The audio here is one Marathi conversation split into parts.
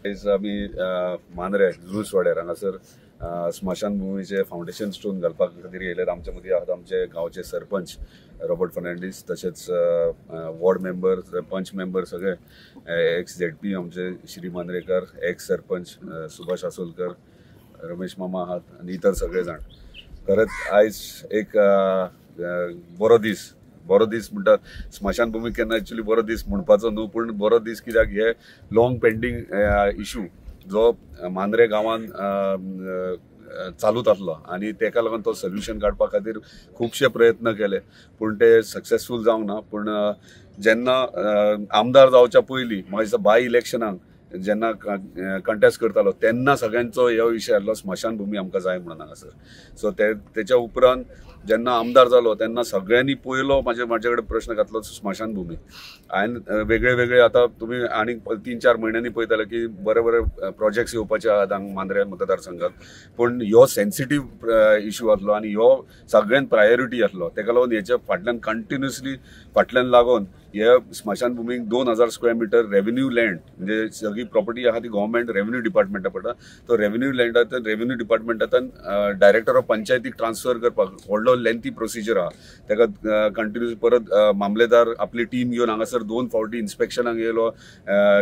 आमी मांद्रे जुस वाड्यार हांगासर स्मशान भूमीचे फाउंडेशन स्टोन घालपा खातीर येयले। आमचे मदीं आहात आमचे गांवचे सरपंच रॉबर्ट फर्नांडीस, तशेंच वॉर्ड मेंबर, पंच मेंबर सगळे, एक्स ZP आमचे श्री मांद्रेकर, एक्स सरपंच सुभाष आसोलकर, रमेश मामा आहात आनी इतर सगळे जाण। खरंच आयज एक बरो दीस म्हणटा। स्मशान भूमी केन्ना एक्चुअली बरो दीस म्हणपाचो न्हू, पूण बरो दीस कित्याक हे लॉंग पेंडिंग इशू जो मांद्रे गांवान चालूच आसलो आनी तेका लागून तो सोल्युशन काडपा खातीर खुबशे प्रयत्न केले, पूण ते सक्सेसफूल जावंक ना। पूण जेन्ना आमदार जावच्या पयलीं म्हाज्या बाय इलेक्शनाक जेन्ना कंटेस्ट करतालो तेन्ना सगळ्यांचो ह्यो विशय आसलो स्मशान भूमी आमकां जाय म्हणून हांगासर। सो तेच्या उपरांत जेन्ना आमदार जालो तेन्ना सगळ्यांनी पयलो म्हाजे कडेन प्रश्न घातलो स्मशान भूमी। हांवें वेगळे आतां तुमी आनीक 3-4 म्हयन्यांनी पळयतले की बरे प्रोजेक्ट्स येवपाचे आहात हांगा मांद्रे मतदारसंघात, पूण ह्यो सेन्सिटीव इशू आसलो आनी ह्यो सगळ्यांत प्रायोरिटी आसलो। तेका लागून हेच्या फाटल्यान कंटिन्युअसली फाटल्यान लागून हे स्मशान भूमीक 2000 स्क्वेअर मिटर रेव्हेन्यू लँड, म्हणजे सगळी प्रॉपर्टी आहा ती गव्हर्मेंट रेव्हेन्यू डिपार्टमेंटा पडटा। तो रेव्हेन्यू लँडांतल्यान रेव्हेन्यू डिपार्टमेंटांतल्यान डायरेक्टर ऑफ पंचायतीक ट्रान्सफर करपाक व्हडलो लेंथी प्रोसिजर आहा। तेका कंटिन्युअस परत मामलेदार आपली टीम घेवन हांगासर 2 फावटी इन्स्पेक्शनाक येयलो,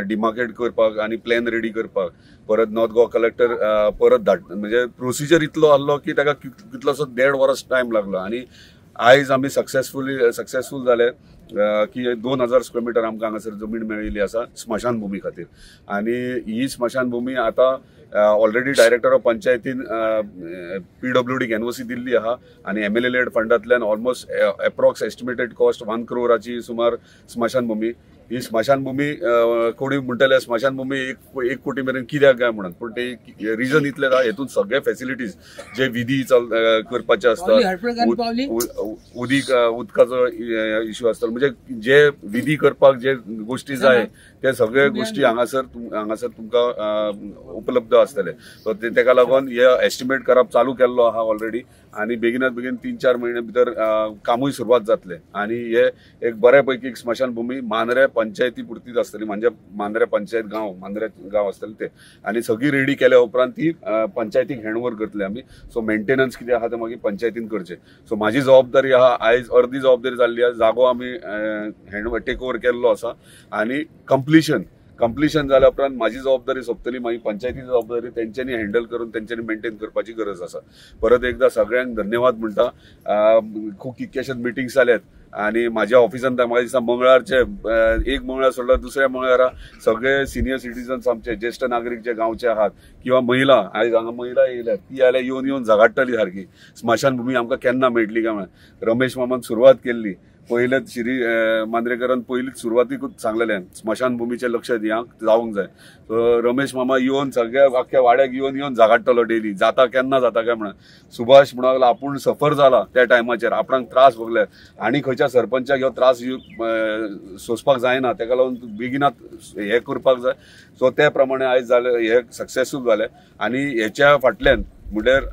डिमार्केट करपाक आनी प्लॅन रेडी करपाक। परत नॉर्थ गोवा कलेक्टर परत म्हणजे प्रोसिजर इतलो आसलो की तेका कितलोसो 1.5 वर्स टायम लागलो आनी आयज आमी सक्सेसफूल जाले की 2000 स्क्वेअर मिटर आमकां हांगासर जमीन मेळिल्ली आसा स्मशान भूमी खातीर। आनी ही स्मशान भूमी आतां ऑलरेडी डायरेक्टर ऑफ पंचायतीन PWDक NOC दिल्ली आहा आनी MLA लेड फंडांतल्यान ऑलमोस्ट एप्रॉक्स एस्टिमेटेड कॉस्ट 1 करोडाची सुमार स्मशान भूमी। ही स्मशान भूमी कोणी म्हणटले स्मशान भूमी 1 कोटी मेरेन कित्याक काय म्हणून, पूण ते रिजन इतलें आहा हेतून सगळे फॅसिलिटीज जे विधी करपाचे आसतात, उदकाचो इश्यू आसता, म्हणजे जे विधी करपाक जे गोष्टी जाय ते सगळे गोष्टी हांगासर तुमकां उपलब्ध आसतले। सो तेका लागून हे एस्टिमेट करप चालू केल्लो आहा ऑलरेडी आनी बेगिनात बेगीन 3-4 म्हयन्या भितर कामूय सुरवात जातले आनी हे एक बऱ्यापैकी स्मशान भूमी मांद्रे पंचायती पुरतीच आसतली, म्हणजे मांद्रे पंचायत मांद्रे गांव आसतले ते, आनी सगळी रेडी केल्या उपरांत ती पंचायतीक हँडओव्हर करतले आमी। सो मेंटेनन्स कितें आहा ते मागीर पंचायतीन करचे। सो म्हाजी जबाबदारी आहा, आयज अर्दी जबाबदारी जाल्ली आहा, जागो आमी टेक ओव्हर केल्लो आसा आनी कंप्लिशन जाल्या उपरांत म्हाजी जबाबदारी सोंपतली, मागीर पंचायतीची जबाबदारी तेंच्यांनी हँडल करून तेंच्यांनी मेंटेन करपाची गरज आसा। परत एकदा सगळ्यांक धन्यवाद म्हणटा। खूब कितकेशेच मिटिंग्स जाल्यात आनी म्हाज्या ऑफिसान म्हाका दिसता मंगळारचे एक मंगळार सोडला दुसऱ्या मंगळारा सगळे सिनियर सिटीजन्स आमचे ज्येष्ठ नागरीक जे गांवचे आहात किंवा महिला, आयज हांगा महिला येयल्यात, ती जाल्यार येवन झगाडटली सारकी स्मशान भूमी आमकां केन्ना मेळटली काय म्हणून। रमेश मामान सुरवात केल्ली, पहिलेच श्री मांद्रेकरान पयलींच सुरवातीकूच सांगलेलें स्मशान भूमीचें लक्ष दिवंक जावंक जाय। सो रमेश मामा येवन सगळ्या आख्ख्या वाड्याक येवन झगाडटलो डेली, जाता केन्ना जाता काय म्हणून। सुभाष म्हणूंक लागला आपूण सफर जाला त्या टायमाचेर, आपणाक त्रास भोगले आनी खंयच्या सरपंचाक ह्यो त्रास सोंसपाक जायना, तेका लागून बेगिनात हे करपाक जाय। सो त्या प्रमाणे आयज जाले हे सक्सेसफूल जाले आनी हेच्या फाटल्यान म्हणल्यार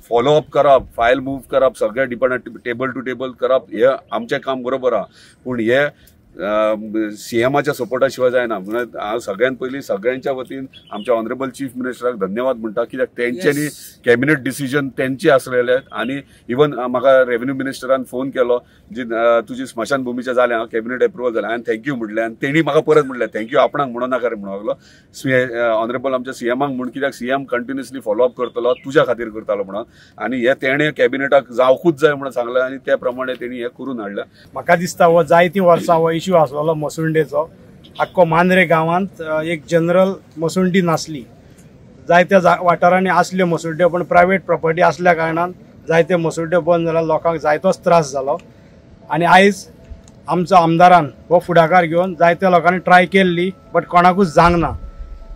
फॉलो अप करप, फायल मूव करप, सगळ्या डिपार्टमेंट टेबल टू टेबल करप, हे आमचें काम बरोबर आहा, पूण हे CMच्या सपोर्टा शिवाय जायना। म्हणून हांव सगळ्यांत पयलीं सगळ्यांच्या वतीन आमच्या ऑनरेबल चीफ मिनिस्टराक धन्यवाद म्हणटा, कित्याक तेंच्यांनी कॅबिनेट डिसिजन तेंचे आसलेले आनी इवन म्हाका रेव्हेन्यू मिनिस्टरान फोन केलो जी तुजी स्मशान भूमीचें जालें, हांव कॅबिनेट एप्रुवल जालें, हांवें थँक्यू म्हटलें आनी तेणी म्हाका परत म्हटलें थँक्यू आपणाक म्हणूं नाका रे म्हणूंक लागलो, ऑनरेबल आमच्या CMक म्हूण, कित्याक CM कंटिन्युअसली फॉलो अप करतलो, तुज्या खातीर करतालो म्हणून, आनी हे तेणें कॅबिनेटाक जावकूच जाय म्हणून सांगलें आनी त्या प्रमाणे तेणी हें करून हाडलें। म्हाका दिसता हो जायतीं वर्सां हो इश्यू आसलेलो मसुंडेचो, आख्खो मांद्रे गांवांत एक जनरल मसुंडी नासली, जायत्या वाठारांनी आसल्यो मसुंड्यो, पण प्रायवेट प्रॉपर्टी आसल्या कारणान जायते मसुंड्यो बंद जाल्या, लोकांक जायतोच त्रास जालो आनी आयज आमचो आमदारान हो फुडाकार घेवन जायत्या लोकांनी ट्राय केल्ली, बट कोणाकूच जावंक ना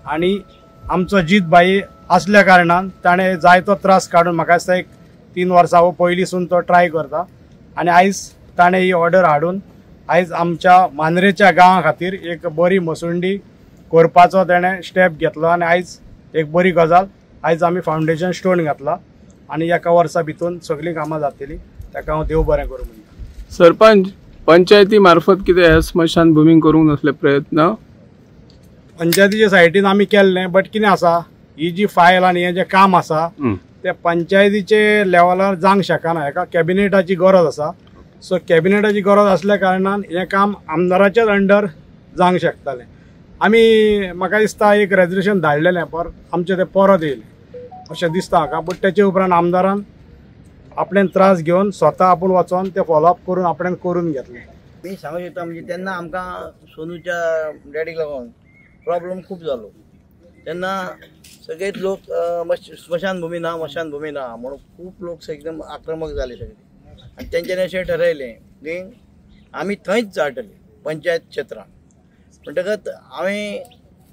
आनी आमचो जीत भाई आसल्या कारणान ताणें जायतो त्रास काडून म्हाका दिसता एक 3 वर्सां हो पयलींसून तो ट्राय करता आनी आयज ताणें ही ऑर्डर हाडून आयज आमच्या मांद्रेच्या गांवा खातीर एक बरी मसुंडी करपाचो तेणें स्टेप घेतलो आनी आयज एक बरी गजाल, आयज आमी फाउंडेशन स्टोन घातला आनी एका वर्सा भितून सगळीं कामां जातलीं, ताका हांव देव बरें करूं म्हणटा। सरपंच, पंचायती मार्फत कितें ह्या स्मशान भूमी करूंक नसले प्रयत्न? पंचायतीच्या सायटीन आमी केल्लें, बट कितें आसा, ही जी फायल आनी हें जें काम आसा ते पंचायतीचे लेवलार जावंक शकना. हेका कॅबिनेटाची गरज आसा. सो कॅबिनेटाची गरज असल्या कारणान हें काम आमदाराच्याच अंडर जावंक शकतालें. आमी म्हाका दिसता एक रेजोल्युशन धाडलेलें, पर आमचें तें परत येयलें अशें दिसता म्हाका. बट तेचे उपरांत आमदारान आपल्यान त्रास घेवन स्वता आपूण वचोन ते फॉलोअप करून आपल्यान करून घेतलें. मी सांगू शकता म्हणजे तेन्ना आमकां सोनूच्या डॅडीक लागून प्रॉब्लेम खूप जालो. तेन्ना सगळेच लोक स्मशानभूमी ना म्हणून खूप लोक एकदम आक्रमक जाले सगळे. आणि तेंच्यांनी अशें ठरयलें की आमी थंयच चाळटले पंचायत क्षेत्रांत. म्हणटकच हांवें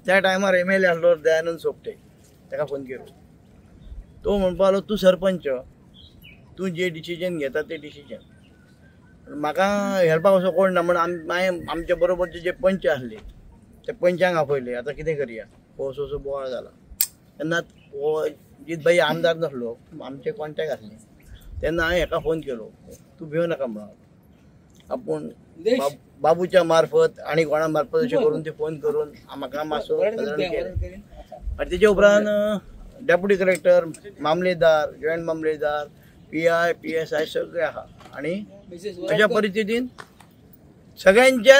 त्या टायमार MLA आसलो दयानंद सोपटे, ताका फोन केलो. तो म्हणपा लागलो तूं सरपंच, तूं जे डिसिजन घेता ते डिसिजन म्हाका हेल्पाक असो कोण ना. म्हणून आमच्या बरोबरचे जे पंच आसले ते पंचांक आपयले. आतां कितें करया, हो असो बोवाळ जाला. तेन्ना हो जितभाई आमदार नासलो, आमचे कॉन्टॅक्ट आसले. तेन्ना हांवें हेका फोन केलो, तूं भिवू नाका म्हणून. आपूण बाबूच्या मार्फत आणि कोणा मार्फत अशें करून ते फोन करून म्हाका मातसो केलें. आनी तेजे उपरांत डेप्युटी कलेक्टर, मामलेदार, जॉयंट मामलेदार, PI, PSI सगळे आहा. आणि अशा परिस्थितीन सगळ्यांच्या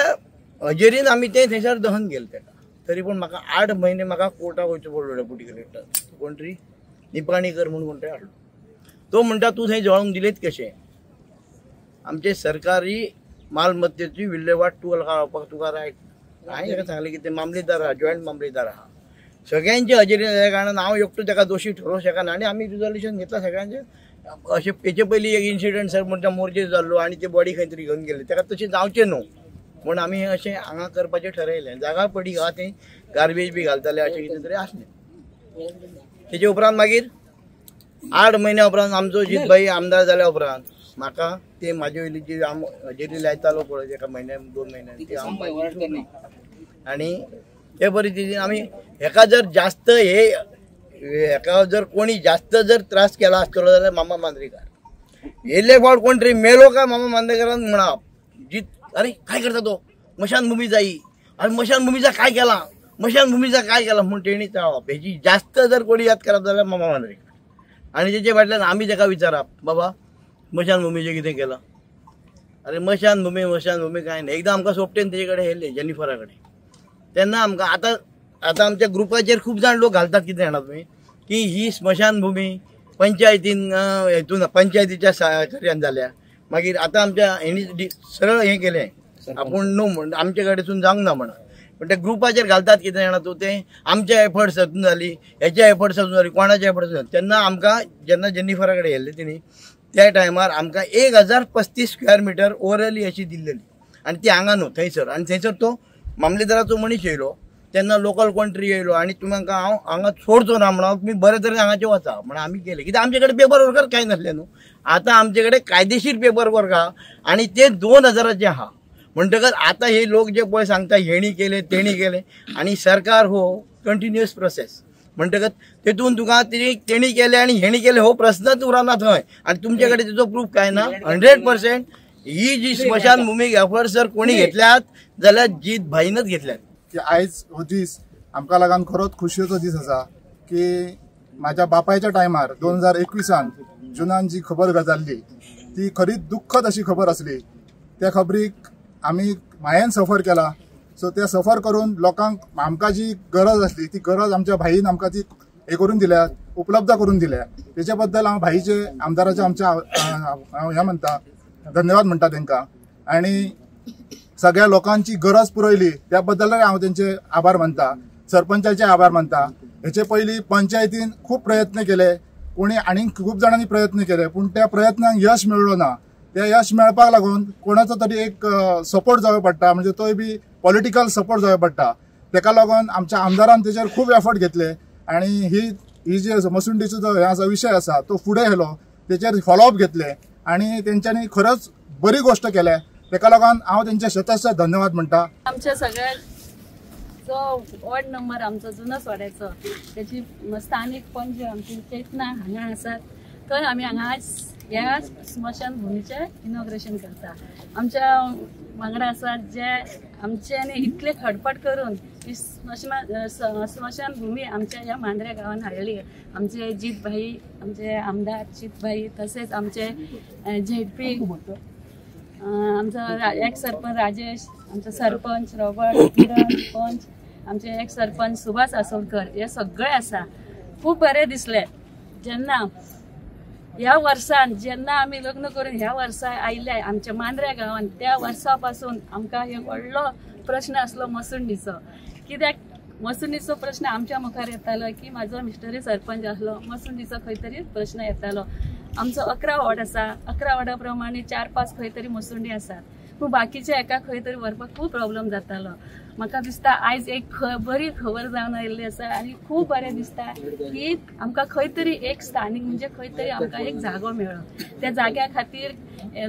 हजेरीन आमी ते थंयसर दहन केलें तेका. तरी पूण म्हाका 8 म्हयने म्हाका कोर्टाक वयचो पडलो. डेप्युटी कलेक्टर कोण तरी निपाणीकर म्हणून कोण तरी आसलो. तो म्हणटा तूं थंय जळोवंक दिलेत कशें. आमचे सरकारी मालमत्तेची विल्हेवाट लावपाक तुका रायट. हांवें ताका सांगलें की ते मामलेदार आहा, जॉयंट मामलेदार आहा, सगळ्यांचे हजेरी जाल्या कारणान हांव एकटो ताका दोशी ठरोवंक शकना. आनी आमी रिजोल्युशन घेतला सगळ्यांचे. अशें हेचे पयलीं एक इन्सिडंट सर म्हणटा मोर्जे जाल्लो आनी ते बॉडी खंय तरी घेवन गेले. ताका तशें जावचें न्हू म्हूण आमी अशें हांगा करपाचें थरयलें. जागा पडी आहा थंय गार्बेज बी घालताले अशें कितें तरी आसलें. तेजे उपरांत मागीर 8 म्हयन्या उपरांत आमचो जितभाई आमदार जाल्या उपरांत म्हाका ते म्हाजे वयली जी हजेरी लायतालो पळय एका म्हयन्यान 2 म्हयन्यान ती हांव. आनी ते परिस्थितीन आमी हेका जर जास्त हेका जर कोणी जास्त जर त्रास केला आसतलो जाल्यार मामा मांद्रेकार. येयल्ले फावट कोण तरी मेलो काय मामा मांद्रेकारान म्हणप जीत अरे काय करता तो, मशानभूमी जाई. आणि मशानभूमीचा काय केला, मशानभूमीचा काय केला म्हणून तेणी चाळप. हेची जास्त जर कोणी याद करप जाल्यार मामा मांद्रेकार. आणि तेचे फाटल्यान आमी ताका विचारप बाबा मशानभूमीचें कितें केलां. अरे मशानभूमी काय नाही. एकदां आमकां सोपटेन तेजे कडेन येयल्ले जेनिफरा कडेन. तेन्ना आमकां आतां आमच्या ग्रुपाचेर खूब जाण लोक घालतात कितें जाणा तुमी की ही स्मशानभूमी पंचायतीन हेतून पंचायतीच्या सहकार्यान जाल्या. मागीर आतां आमच्या हेणी सरळ हें केलें आपूण न्हू म्हण आमचे कडेसून जावंक ना म्हणून. पण ते ग्रुपाचेर घालतात कितें जाणा तूं ते आमच्या एफर्ट्सातून जाली, हेच्या एफर्ट्सातून जाली, कोणाच्या एफर्ट्सातून. तेन्ना आमकां जेन्ना जेनिफरा कडेन येयल्ले तेणी त्या टायमार आमकां 1035 स्क्वेअर मिटर ओवरऑली अशी दिल्लेली. आनी ती हांगा न्हू थंयसर. आनी थंयसर तो मामलेदाराचो मनीस येयलो. तेन्ना लोकल कोण येयलो आनी तुमकां हांव हांगा सोडचो ना म्हणून तुमी बरे तरेन हांगाचे वचा म्हणून आमी केले. कित्याक आमचे कडेन पेपर वर्कच कांय नासले न्हू. आतां आमचे कडेन कायदेशीर पेपर वर्क आहा आनी ते 2000चे आहा. म्हणटकच आतां हे लोक जे पळय सांगता हेणी केले तेणी केले आनी सरकार हो कंटिन्युअस प्रोसेस. म्हणटकच तेतून तुका तेणी केले आनी हेणी केले हो प्रश्नच उरना थंय. आनी तुमचे कडेन तेजो प्रूफ काय ना. 100% ही जी स्मशानभूमी एफर्ट्स जर कोणी घेतल्यात जाल्यार जीत भाईनच घेतल्यात. की आयज हो दीस आमकां लागून खरोच खुशयेचो दीस आसा की म्हाज्या बापायच्या टायमार 2021 जुनान जी खबर गजाल्ली ती खरीच दुख्खद अशी खबर आसली. त्या खबरीक आमी मायेन सफर केला. सो ते सफर करून लोकांक आमकां जी गरज आसली ती गरज आमच्या भाईन आमकां ती हे करून दिल्या, उपलब्ध करून दिल्या. तेच्या बद्दल हांव भाईचे आमदाराचे आमच्या हे म्हणटा धन्यवाद म्हणटा तांकां. आनी सगळ्या लोकांची गरज पुरयली त्या बद्दल हांव तेंचे आभार मानता. सरपंचाचे आभार मानता. हेचे पयलीं पंचायतीन खूब प्रयत्न केले, कोणी आनीक खूब जाणांनी प्रयत्न केले, पूण त्या प्रयत्नाक यश मेळ्ळो ना. ते यश मेळपाक लागून कोणाचो तरी एक सपोर्ट जावो पडटा, म्हणजे तोय बी पॉलिटिकल सपोर्ट जावो पडटा. तेका लागून आमच्या आमदारान तेचेर खूब एफर्ट घेतले आनी ही जी मसुंडीचो जो हे आसा विशय आसा तो फुडें व्हेलो, तेचेर फॉलोअप घेतले आनी तेंच्यांनी खरंच बरी गोष्ट केल्या. तेका लागून हांव तेंचे शतशः धन्यवाद म्हणटा. आमच्या सगळ्या जो वॉर्ड नंबर आमचो जुनो सोड्याचो त्याची स्थानिक पंच आमची चेतना हांगा आसात. थंय आमी हांगा आज ह्या स्मशानभूमीचे इनॉग्रेशन करता. आमच्या वांगडा आसात जे आमच्यानी इतले खडपट करून ही स्मशानभूमी आमच्या ह्या मांद्रे गांवांत हाडली. आमचे जीत भाई, आमचे आमदार जीत भाई, तसेच आमचे झेडपी, आमचा एक्स सरपंच राजेश, आमचा सरपंच रॉबर्ट, किरण पंच, आमचे एक्स सरपंच सुभाष आसोलकर, हे सगळे आसा. खूप बरें दिसले जेन्ना ह्या वर्सान जेन्ना आमी लग्न करून ह्या वर्सा आयले आमच्या मांद्रे गांवांत, त्या वर्सा पासून आमकां एक व्हडलो प्रश्न आसलो मसुंडीचो. कित्याक मसुंडीचो प्रश्न आमच्या मुखार येतालो की म्हाजो मिस्टरी सरपंच आसलो, मसुंडीचो खंय तरी प्रश्न येतालो. आमचो 11 वॉर्ड आसा, 11 वॉर्डा प्रमाणे 4-5 खंय तरी मसुंडी आसात, पूण बाकीचे एका खंय तरी व्हरपाक खूब प्रॉब्लेम जातालो. म्हाका दिसता आयज एक बरी खबर जावन आयिल्ली आसा आनी खूब बरें दिसता की आमकां खंय तरी एक स्थानीक म्हणजे खंय तरी आमकां एक जागो मेळ्ळो. त्या जाग्या खातीर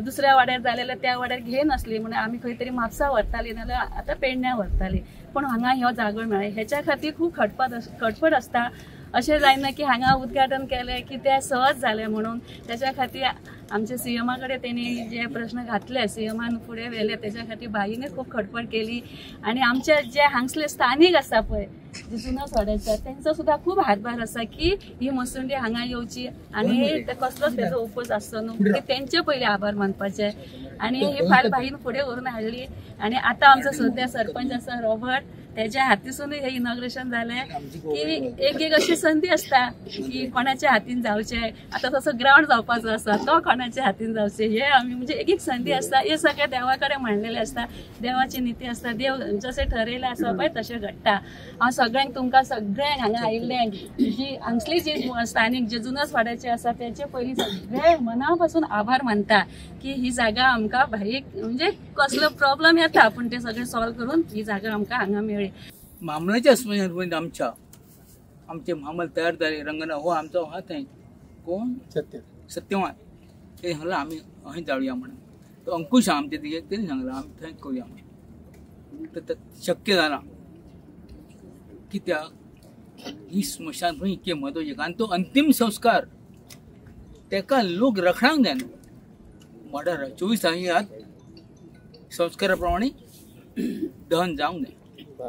दुसऱ्या वाड्यार जाल्यार त्या वाड्यार घेनासली म्हणून आमी खंय तरी म्हापसा व्हरताली नाल्यार आतां पेडण्यां व्हरताली, पण हांगा ह्यो जागो मेळ्ळो. हेच्या खातीर खूब खटपट आसता. अशें जायना की हांगा उद्घाटन केलें की तें सहज जालें म्हणून. तेच्या खातीर आमच्या सीएमा कडेन तेणी जे प्रश्न घातले, सीएमान फुडें व्हेले, तेच्या खातीर बाईने खूब खटपट केली. आनी आमचे जे हांगसले स्थानीक आसा पळय जे जुनो सोड्याचे तेंचो सुद्दां खूब हातभार आसा की ही मसुंडी हांगा येवची आनी कसलोच तेजो उपोज आसचो न्हू. तेंचे पयलीं आभार मानपाचे आनी ही फाल बाईन फुडें व्हरून हाडली. आनी आतां आमचो सद्या सरपंच आसा रॉबर्ट, तेज्या हातीसूनय हे इनॉग्रेशन जालें की एक अशी संदी आसता की कोणाच्या हातीन जावचें. आतां तसो ग्रावंड जावपाचो आसा तो कोणाच्या हातीन जावचें हे आमी म्हणजे एक संदी आसता. हे सगळें देवा कडेन मांडलेलें आसता, देवाची नीती आसता, देव जशें ठरयलें आसा पळय तशें घडटा. हांव सगळ्यांक तुमकां सगळ्यांक हांगा आयिल्ल्यांक जी हांगसली जी स्थानीक जे जुनस वाड्याचे आसा तेचे पयलीं सगळे मना पासून आभार मानता की ही जागा आमकां भाईक म्हणजे कसलो प्रॉब्लेम येता पूण ते सगळें सॉल्व करून ही जागा आमकां हांगा मेळ्ळी. मामलाच्या स्मशानभूमीत आमचे मामल तयार जाले. रंगना हो आमचो हा थंय कोण सत्यवान ते सांगला आमी हय जाळुया म्हणून. तो अंकुश आमचे तिगे तेणी सांगला आमी थंय करूया म्हणून. तर शक्य जाला कित्याक ही स्मशानभूमी इतकी म्हत्वाची आनी तो अंतिम संस्कार तेका लोक रखडावंक जायना. म्हळ्यार 24 तासांनी संस्कारा प्रमाणे दहन जावंक जाय.